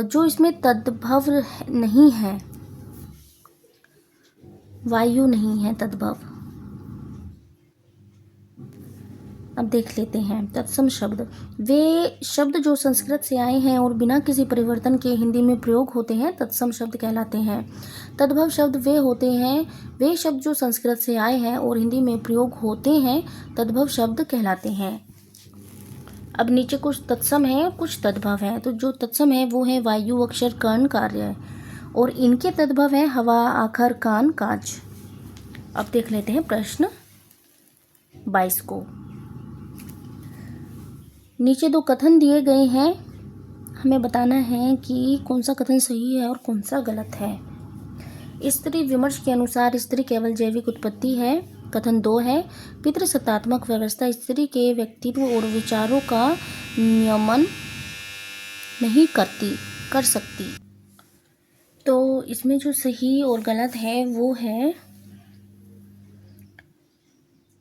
जो इसमें तद्भव नहीं है। वायु नहीं है तद्भव। अब देख लेते हैं तत्सम शब्द वे शब्द जो संस्कृत से आए हैं और बिना किसी परिवर्तन के हिंदी में प्रयोग होते हैं तत्सम शब्द कहलाते हैं। तद्भव शब्द वे होते हैं वे शब्द जो संस्कृत से आए हैं और हिंदी में प्रयोग होते हैं तद्भव शब्द कहलाते हैं। अब नीचे कुछ तत्सम है कुछ तद्भव है। तो जो तत्सम है वो है वायु, अक्षर, कर्ण, कार्य और इनके तद्भव है हवा, आखर, कान, काज। अब देख लेते हैं प्रश्न 22 को। नीचे 2 कथन दिए गए हैं, हमें बताना है कि कौन सा कथन सही है और कौन सा गलत है। स्त्री विमर्श के अनुसार स्त्री केवल जैविक उत्पत्ति है। कथन 2 है पितृसत्तात्मक व्यवस्था स्त्री के व्यक्तित्व और विचारों का नियमन नहीं कर सकती। तो इसमें जो सही और गलत है वो है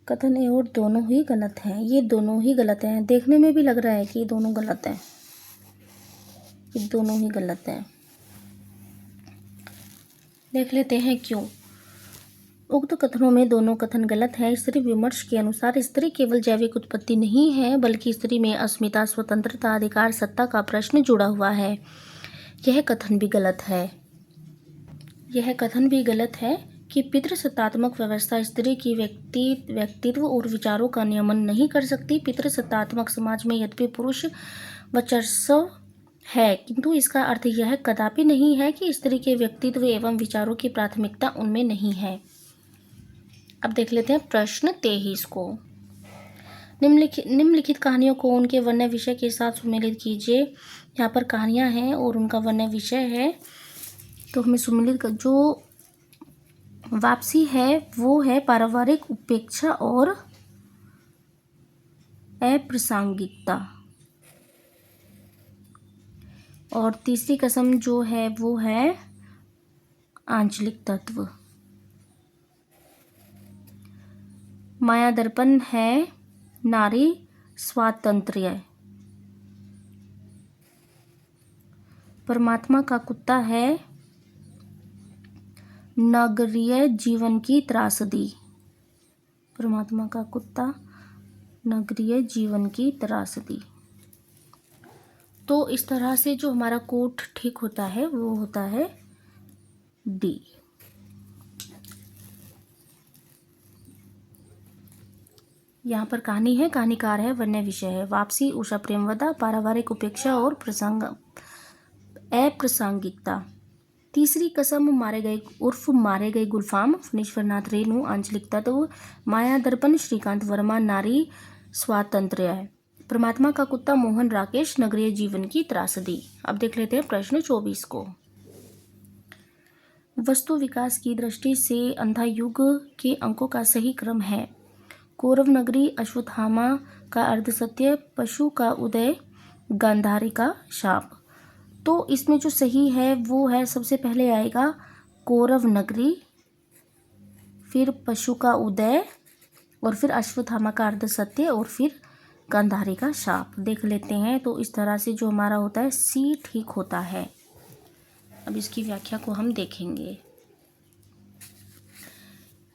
कथन ए और दोनों ही गलत हैं। ये दोनों ही गलत हैं। देखने में भी लग रहा है कि ये दोनों गलत हैं। ये दोनों ही गलत हैं। देख लेते हैं क्यों। उक्त कथनों में दोनों कथन गलत हैं। स्त्री विमर्श के अनुसार स्त्री केवल जैविक उत्पत्ति नहीं है बल्कि स्त्री में अस्मिता, स्वतंत्रता, अधिकार, सत्ता का प्रश्न जुड़ा हुआ है। यह कथन भी गलत है। यह कथन भी गलत है कि पितृसत्तात्मक व्यवस्था स्त्री की व्यक्तित्व और विचारों का नियमन नहीं कर सकती। पितृसत्तात्मक समाज में यद्यपि पुरुष वर्चस्व है किंतु इसका अर्थ यह कदापि नहीं है कि स्त्री के व्यक्तित्व एवं विचारों की प्राथमिकता उनमें नहीं है। अब देख लेते हैं प्रश्न 23 को। निम्नलिखित कहानियों को उनके वर्ण्य विषय के साथ सुमेलित कीजिए। यहाँ पर कहानियाँ हैं और उनका वर्ण्य विषय है तो हमें सुमेलित जो वापसी है वो है पारिवारिक उपेक्षा और अप्रासंगिकता। और तीसरी कसम जो है वो है आंचलिक तत्व। माया दर्पण है नारी स्वातंत्र्य। परमात्मा का कुत्ता है नगरीय जीवन की त्रासदी। परमात्मा का कुत्ता नगरीय जीवन की त्रासदी। तो इस तरह से जो हमारा कोट ठीक होता है वो होता है डी। यहाँ पर कहानी है, कहानीकार है, वन्य विषय है। वापसी, उषा प्रेमवदा, पारिवारिक उपेक्षा और अप्रासंगिकता। तीसरी कसम, मारे गए गुलफाम, फणीश्वरनाथ रेणु, आंचलिक तत्व, माया दर्पण, श्रीकांत वर्मा, नारी स्वातंत्र्य। परमात्मा का कुत्ता, मोहन राकेश, नगरीय जीवन की त्रासदी। अब देख लेते हैं प्रश्न 24 को। वस्तु विकास की दृष्टि से अंधा युग के अंकों का सही क्रम है। कौरव नगरी, अश्वत्थामा का अर्धसत्य, पशु का उदय, गांधारी का शाप। तो इसमें जो सही है वो है, सबसे पहले आएगा कौरव नगरी, फिर पशु का उदय, और फिर अश्वत्थामा का अर्धसत्य, और फिर गांधारी का शाप। देख लेते हैं। तो इस तरह से जो हमारा होता है सी ठीक होता है। अब इसकी व्याख्या को हम देखेंगे।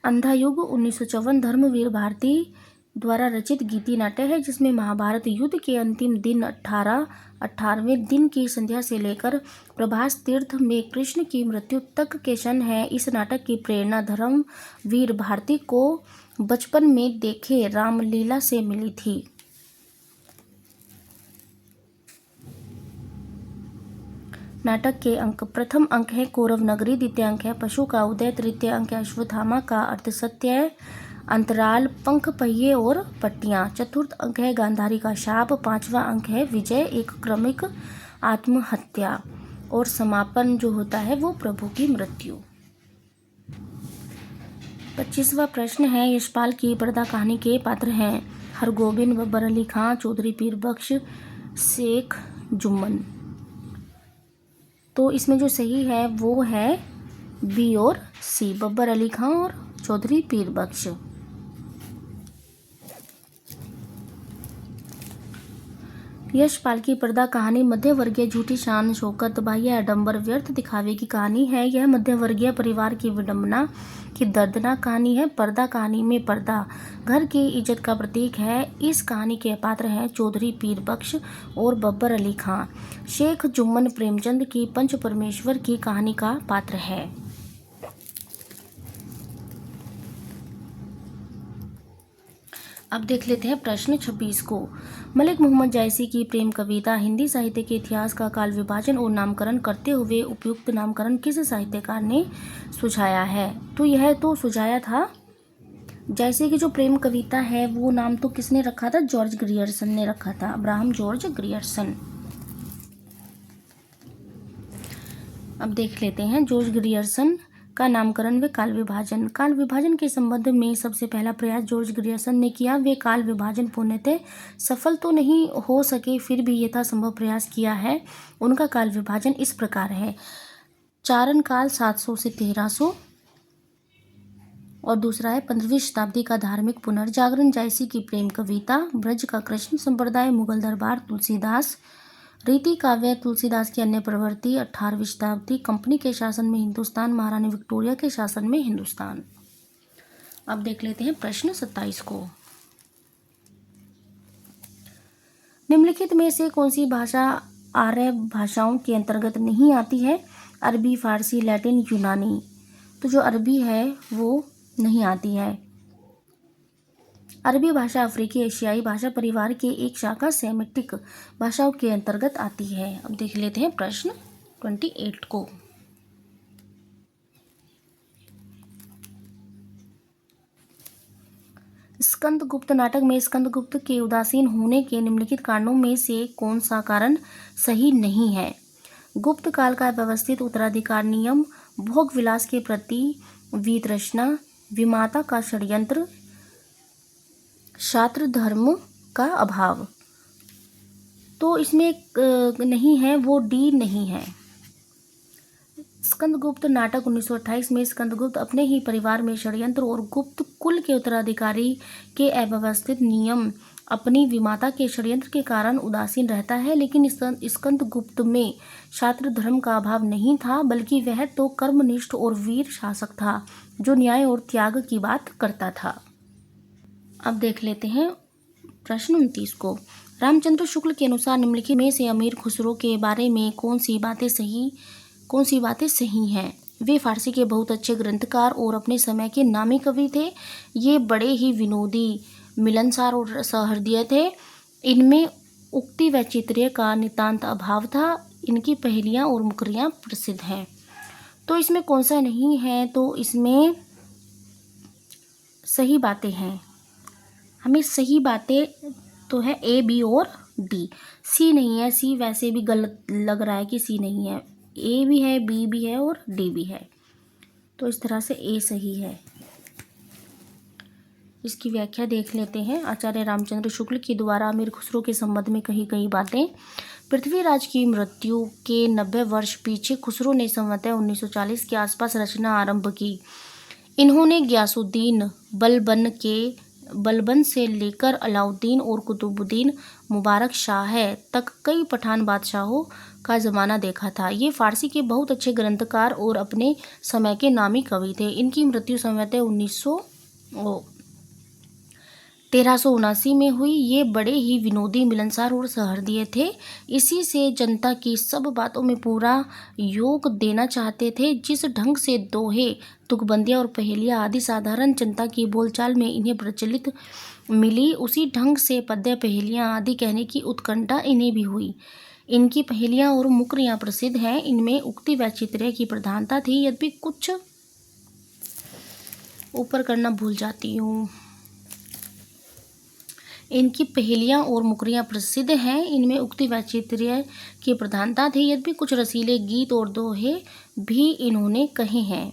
अंधा युग 1954 धर्मवीर भारती द्वारा रचित गीति नाट्य है, जिसमें महाभारत युद्ध के अंतिम दिन 18वें दिन की संध्या से लेकर प्रभास तीर्थ में कृष्ण की मृत्यु तक के क्षण है। इस नाटक की प्रेरणा धर्मवीर भारती को बचपन में देखे रामलीला से मिली थी। नाटक के अंक, प्रथम अंक है कौरव नगरी, द्वितीय अंक है पशु का उदय, तृतीय अंक है अश्वत्थामा का अर्धसत्य, अंतराल, पंख, पहिए और पट्टियां, चतुर्थ अंक है गांधारी का शाप, पांचवा अंक है विजय, एक क्रमिक आत्महत्या, और समापन जो होता है वो प्रभु की मृत्यु। 25वां प्रश्न है, यशपाल की पर्दा कहानी के पात्र हैं हरगोबिंद, बब्बर अली खां, चौधरी पीर बख्श, शेख जुम्मन। तो इसमें जो सही है वो है बी और सी, बब्बर अली खां और चौधरी पीर बख्श। यशपाल की पर्दा कहानी मध्यवर्गीय झूठी शान शौकत, बाह्य आडंबर, व्यर्थ दिखावे की कहानी है। यह मध्यवर्गीय परिवार की विडंबना की दर्दनाक कहानी है। पर्दा कहानी में पर्दा घर की इज्जत का प्रतीक है। इस कहानी के पात्र हैं चौधरी पीर बख्श और बब्बर अली खां। शेख जुम्मन प्रेमचंद की पंच परमेश्वर की कहानी का पात्र है। अब देख लेते हैं प्रश्न 26 को। मलिक मोहम्मद जायसी की प्रेम कविता हिंदी साहित्य के इतिहास का काल विभाजन और नामकरण करते हुए उपयुक्त नामकरण किस साहित्यकार ने सुझाया है? तो यह तो सुझाया था जायसी की जो प्रेम कविता है वो नाम तो किसने रखा था? जॉर्ज ग्रियर्सन ने रखा था, अब्राहम जॉर्ज ग्रियर्सन। अब देख लेते हैं जॉर्ज ग्रियर्सन का नामकरण व काल विभाजन। काल विभाजन के संबंध में सबसे पहला प्रयास जॉर्ज ग्रियर्सन ने किया। वे काल विभाजन पूर्णतः सफल तो नहीं हो सके, फिर भी यथासंभव प्रयास किया है। उनका काल विभाजन इस प्रकार है: चारण काल 700 से 1300, और दूसरा है 15वीं शताब्दी का धार्मिक पुनर्जागरण, जायसी की प्रेम कविता, ब्रज का कृष्ण संप्रदाय, मुगल दरबार, तुलसीदास, रीति काव्य, तुलसीदास की अन्य प्रवृत्ति, 18वीं शताब्दी, कंपनी के शासन में हिंदुस्तान, महारानी विक्टोरिया के शासन में हिंदुस्तान। अब देख लेते हैं प्रश्न 27 को। निम्नलिखित में से कौन सी भाषा आर्य भाषाओं के अंतर्गत नहीं आती है? अरबी, फारसी, लैटिन, यूनानी। तो जो अरबी है वो नहीं आती है। अरबी भाषा अफ्रीकी एशियाई भाषा परिवार के एक शाखा सेमिटिक भाषाओं के अंतर्गत आती है। अब देख लेते हैं प्रश्न 28 को। स्कंदगुप्त नाटक में स्कंदगुप्त के उदासीन होने के निम्नलिखित कारणों में से कौन सा कारण सही नहीं है? गुप्त काल का व्यवस्थित उत्तराधिकार नियम, भोग विलास के प्रति वितृष्णा, विमाता का षड्यंत्र, छात्र धर्म का अभाव। तो इसमें नहीं है, वो डी नहीं है। स्कंदगुप्त नाटक 1928 में स्कंदगुप्त अपने ही परिवार में षड्यंत्र और गुप्त कुल के उत्तराधिकारी के अव्यवस्थित नियम, अपनी विमाता के षड्यंत्र के कारण उदासीन रहता है। लेकिन स्कंदगुप्त में छात्र धर्म का अभाव नहीं था, बल्कि वह तो कर्मनिष्ठ और वीर शासक था जो न्याय और त्याग की बात करता था। अब देख लेते हैं प्रश्न 29 को। रामचंद्र शुक्ल के अनुसार निम्नलिखित में से अमीर खुसरो के बारे में कौन सी बातें सही हैं? वे फारसी के बहुत अच्छे ग्रंथकार और अपने समय के नामी कवि थे। ये बड़े ही विनोदी, मिलनसार और सहृदय थे। इनमें उक्ति वैचित्र्य का नितांत अभाव था। इनकी पहेलियाँ और मुकरियाँ प्रसिद्ध हैं। तो इसमें कौन सा नहीं है? तो इसमें सही बातें हैं। हमें सही बातें तो है ए, बी और डी। सी नहीं है। सी वैसे भी गलत लग रहा है कि सी नहीं है। ए भी है, बी भी है और डी भी है। तो इस तरह से ए सही है। इसकी व्याख्या देख लेते हैं। आचार्य रामचंद्र शुक्ल के द्वारा अमीर खुसरो के संबंध में कही बातें। पृथ्वीराज की मृत्यु के 90 वर्ष पीछे खुसरो ने संवत 1940 के आसपास रचना आरंभ की। इन्होंने गयासुद्दीन बलबन से लेकर अलाउद्दीन और कुतुबुद्दीन मुबारक शाह तक कई पठान बादशाहों का ज़माना देखा था। ये फारसी के बहुत अच्छे ग्रंथकार और अपने समय के नामी कवि थे। इनकी मृत्यु संवत 1379 में हुई। ये बड़े ही विनोदी, मिलनसार और सहृदय थे। इसी से जनता की सब बातों में पूरा योग देना चाहते थे। जिस ढंग से दोहे, तुकबंदियाँ और पहेलियाँ आदि साधारण जनता की बोलचाल में इन्हें प्रचलित मिली, उसी ढंग से पद्य, पहेलियाँ आदि कहने की उत्कंठा इन्हें भी हुई। इनकी पहेलियाँ और मुकरियाँ प्रसिद्ध हैं। इनमें उक्ति वैचित्र्य की प्रधानता थी। यद्यपि कुछ ऊपर करना भूल जाती हूँ। इनकी पहेलियाँ और मुकरियाँ प्रसिद्ध हैं। इनमें उक्ति वैचित्र्य की प्रधानता थी। यद्यपि कुछ रसीले गीत और दोहे भी इन्होंने कहे हैं।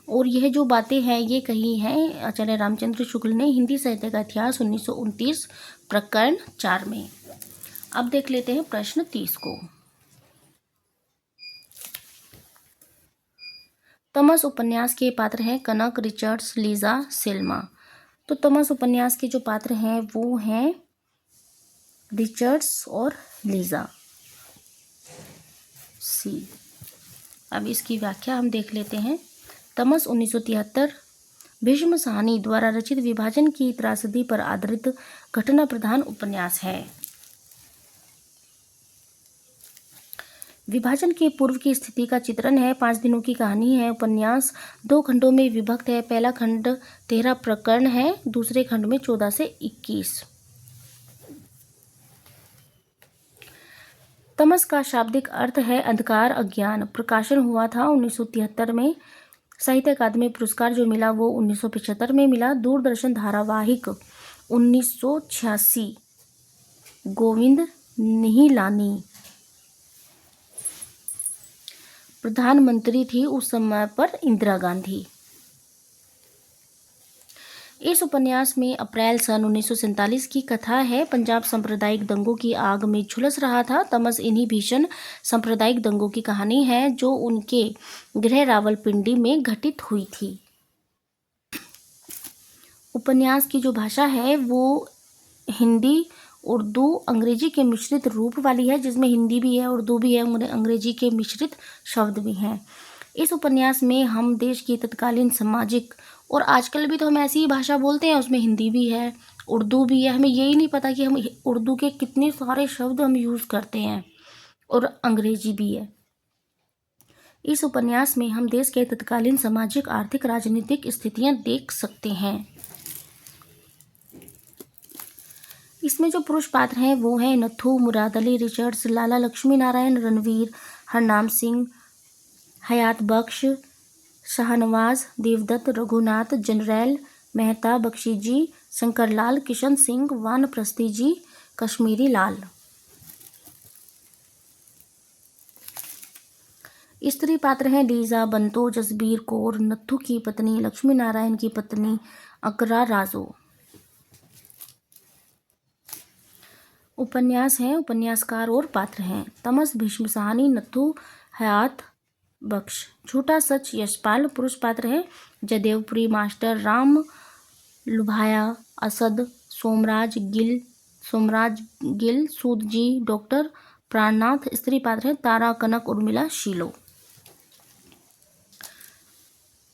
और यह जो बातें हैं ये कही हैं आचार्य रामचंद्र शुक्ल ने हिंदी साहित्य का इतिहास 1929 प्रकरण 4 में। अब देख लेते हैं प्रश्न 30 को। तमस उपन्यास के पात्र हैं कनक, रिचर्ड्स, लीजा, सेल्मा। तो तमस उपन्यास के जो पात्र हैं वो हैं रिचर्ड्स और लीजा, सी। अब इसकी व्याख्या हम देख लेते हैं। तमस 1973 भीष्म साहनी द्वारा रचित विभाजन की त्रासदी पर आधारित घटना प्रधान उपन्यास है। विभाजन के पूर्व की स्थिति का चित्रण है। 5 दिनों की कहानी है। उपन्यास 2 खंडों में विभक्त है। पहला खंड 13 प्रकरण है, दूसरे खंड में 14 से 21। तमस का शाब्दिक अर्थ है अंधकार, अज्ञान। प्रकाशन हुआ था 1973 में। साहित्य अकादमी पुरस्कार जो मिला वो 1975 में मिला। दूरदर्शन धारावाहिक 1986 गोविंद निहिलानी प्रधानमंत्री थी उस समय पर इंदिरा गांधी। इस उपन्यास में अप्रैल सन 1947 की कथा है। पंजाब सांप्रदायिक दंगों की आग में झुलस रहा था। तमस इन्हीं भीषण सांप्रदायिक दंगों की कहानी है जो उनके गृह रावलपिंडी में घटित हुई थी। उपन्यास की जो भाषा है वो हिंदी, उर्दू, अंग्रेजी के मिश्रित रूप वाली है, जिसमें हिंदी भी है, उर्दू भी है और अंग्रेजी के मिश्रित शब्द भी हैं। इस उपन्यास में हम देश की तत्कालीन सामाजिक, और आजकल भी तो हम ऐसी ही भाषा बोलते हैं, उसमें हिंदी भी है, उर्दू भी है। हमें यही नहीं पता कि हम उर्दू के कितने सारे शब्द हम यूज़ करते हैं, और अंग्रेजी भी है। इस उपन्यास में हम देश के तत्कालीन सामाजिक, आर्थिक, राजनीतिक स्थितियां देख सकते हैं। इसमें जो पुरुष पात्र हैं वो हैं नथु, मुराद अली, रिचर्ड्स, लाला लक्ष्मी नारायण, रणवीर, हरनाम सिंह, हयात बख्श, शाहनवाज, देवदत्त, रघुनाथ, जनरैल, मेहता, बख्शी जी, शंकरलाल, किशन सिंह, वानप्रस्थी जी, कश्मीरी लाल। स्त्री पात्र हैं लीजा, बंतो, जसबीर कौर, नथु की पत्नी, लक्ष्मी नारायण की पत्नी अकरा राजो। उपन्यास हैं, उपन्यासकार और पात्र हैं तमस भीष्म साहनी, नथु हयात बख्श। झूठा सच यशपाल। पुरुष पात्र हैं जयदेवपुरी मास्टर, राम लुभाया, असद, सोमराज गिल, सूद जी, डॉक्टर प्राणनाथ। स्त्री पात्र हैं तारा, कनक, उर्मिला, शीलो।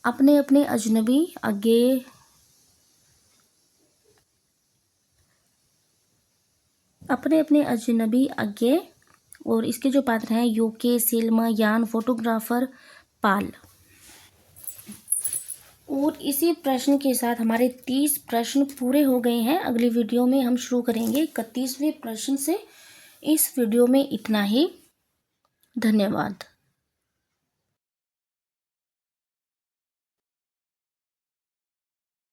अपने अपने अजनबी, अज्ञेय, अपने अपने अजनबी अज्ञे। और इसके जो पात्र हैं यूके, सिल्मा, यान, फोटोग्राफर, पाल। और इसी प्रश्न के साथ हमारे 30 प्रश्न पूरे हो गए हैं। अगली वीडियो में हम शुरू करेंगे 31वें प्रश्न से। इस वीडियो में इतना ही। धन्यवाद।